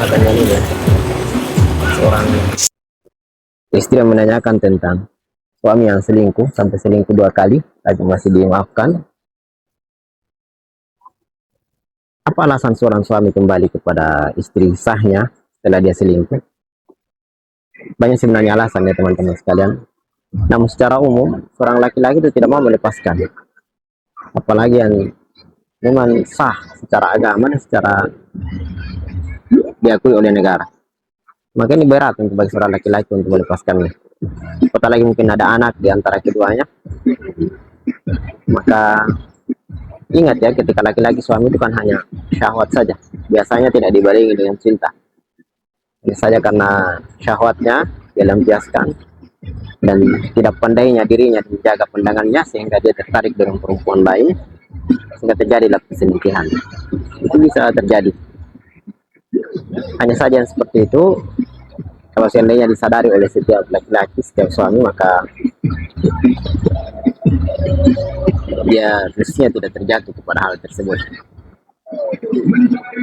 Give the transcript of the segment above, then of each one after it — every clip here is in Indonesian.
katanya ini ya, seorang istri yang menanyakan tentang suami yang selingkuh sampai selingkuh 2 kali tapi masih dimaafkan. Apa alasan seorang suami kembali kepada istri sahnya setelah dia selingkuh? Banyak sebenarnya alasan ya teman-teman sekalian. Namun secara umum seorang laki-laki itu tidak mau melepaskan, apalagi yang memang sah secara agama dan secara diakui oleh negara. Maka ini berat untuk bagi seorang laki-laki untuk melepaskannya. Apalagi mungkin ada anak di antara keduanya. Maka ingat ya, ketika laki-laki suami itu kan hanya syahwat saja. Biasanya tidak dibarengi dengan cinta. Ini saja karena syahwatnya dia lampiaskan dan tidak pandainya dirinya menjaga pandangannya sehingga dia tertarik dengan perempuan lain sehingga terjadilah perselingkuhan. Itu bisa terjadi. Hanya saja yang seperti itu kalau seandainya disadari oleh setiap laki-laki, setiap suami, maka dia mestinya tidak terjatuh kepada hal tersebut.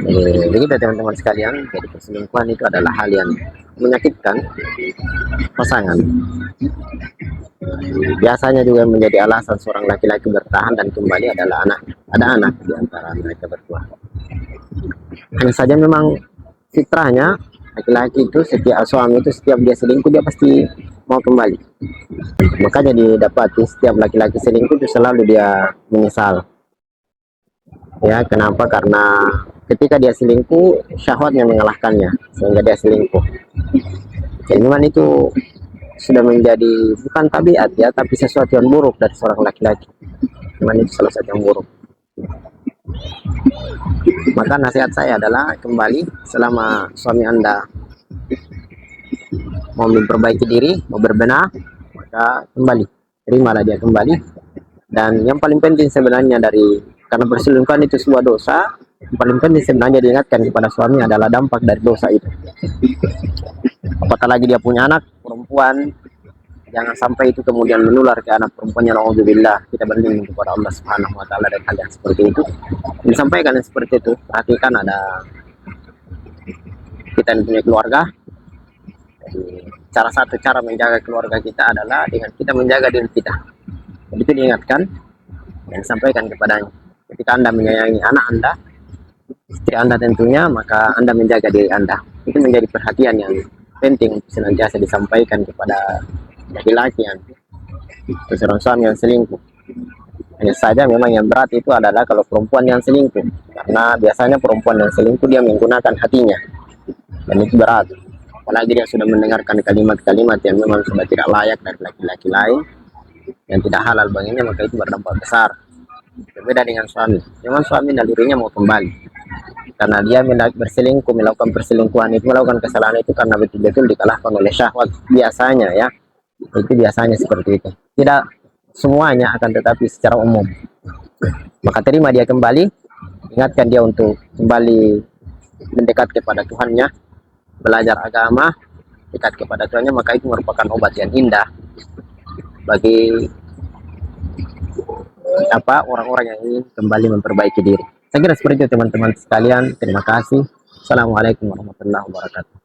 Jadi begitu teman-teman sekalian, jadi perselingkuhan itu adalah hal yang menyakitkan pasangan. Biasanya juga menjadi alasan seorang laki-laki bertahan dan kembali adalah anak. Ada anak di antara mereka berdua. Hanya saja memang fitrahnya laki-laki itu setiap suami itu setiap dia selingkuh dia pasti mau kembali. Makanya didapati setiap laki-laki selingkuh itu selalu dia menyesal. Ya, kenapa? Karena ketika dia selingkuh syahwatnya mengalahkannya sehingga dia selingkuh. Jadi memang itu sudah menjadi bukan tabiat ya, tapi sesuatu yang buruk dari seorang laki-laki. Memang itu salah satu yang buruk. Maka nasihat saya adalah kembali selama suami Anda mau memperbaiki diri, mau berbenah, maka kembali, terimalah dia kembali. Dan yang paling penting sebenarnya karena perselingkuhan itu sebuah dosa, yang paling penting sebenarnya diingatkan kepada suami adalah dampak dari dosa itu. Apatah lagi dia punya anak perempuan, jangan sampai itu kemudian menular ke anak perempuannya. Alhamdulillah, kita berlindung kepada Allah Subhanahu wa taala dari hal yang seperti itu. Disampaikan yang seperti itu, perhatikan ada kita yang punya keluarga. Jadi, salah satu cara menjaga keluarga kita adalah dengan kita menjaga diri kita. Jadi itu diingatkan dan sampaikan kepadanya. Ketika Anda menyayangi anak Anda, istri Anda tentunya, maka Anda menjaga diri Anda. Itu menjadi perhatian yang penting senantiasa disampaikan kepada laki-laki yang seorang suami yang selingkuh. Hanya saja memang yang berat itu adalah kalau perempuan yang selingkuh, karena biasanya perempuan yang selingkuh dia menggunakan hatinya dan itu berat. Apalagi dia sudah mendengarkan kalimat-kalimat yang memang sudah tidak layak dari laki-laki lain yang tidak halal baginya, maka itu berdampak besar. Berbeda dengan suami, memang suami nalurinya mau kembali karena dia berselingkuh, melakukan perselingkuhan itu, melakukan kesalahan itu karena betul-betul dikalahkan oleh syahwat. Biasanya ya, itu biasanya seperti itu, tidak semuanya akan tetapi secara umum. Maka terima dia kembali, ingatkan dia untuk kembali mendekat kepada Tuhannya, belajar agama, dekat kepada Tuhannya, maka itu merupakan obat yang indah bagi orang-orang yang ingin kembali memperbaiki diri. Saya kira seperti itu teman-teman sekalian. Terima kasih. Assalamualaikum warahmatullahi wabarakatuh.